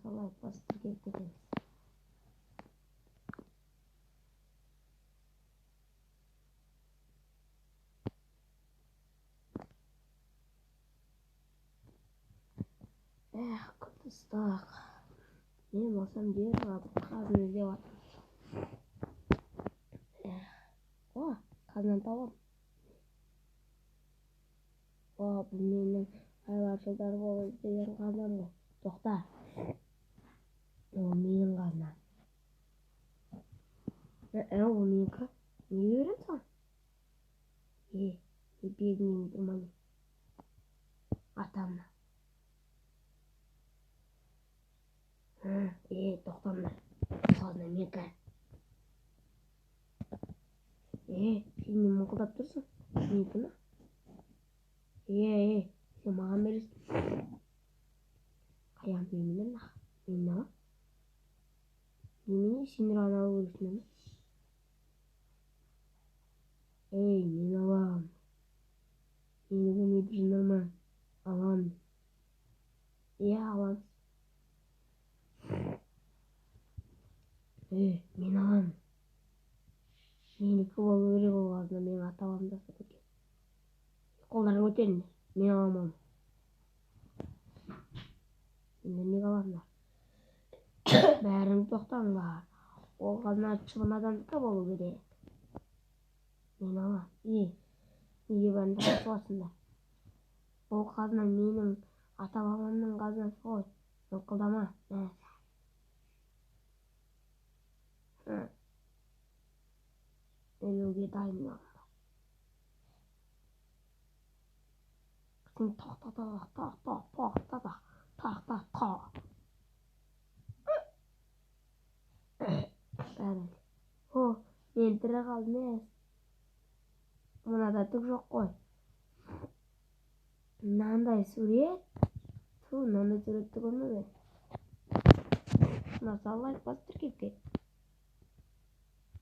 Салай басып тіркеп кетеміз. Күн ыстық. Мен болсам жер қазан іздеп жатырмын. Қазан табам. Бұл менің айлар жылдар болып іздеген қазан ғой. Тоқта. Ол менің қазанам. Ол менікі. Неге берем саған? Бегіңнен тұрмайын. Атамна. Тоқтаңдар. Қазына менікі. Сен не мыңқылдап тұрсың? Менікі ме? Сен маған бересің. Қаян менен ақ. Менен ала? Немене сендер ғана алу керексіңдер ме? Мен алам. Мені көрмей тұрсыңдар ма? Алам. Алам. Мен алам. Менікі болу керек ол қазына, менің ата-бабам жасап кеткен. Қолдарын көтеріңдер. Мен аламын. Сендер неге аламдар? Бәрің тоқтаңдар. Ол қазына шыбынадан болу керек. Мен алам. Неге бәрін тағып жатсыңдар? Ол қазына менің ата-бабамның қазынасы ғой. Мыңқылдама. Өлуге дайынмын. Сен тоқта. Бәрі. Мен тірі қалдым емес. Мынада түк жоқ қой. Мынандай сурет. Мынандай суретті көрмеген. Салай басып тіркеп кет.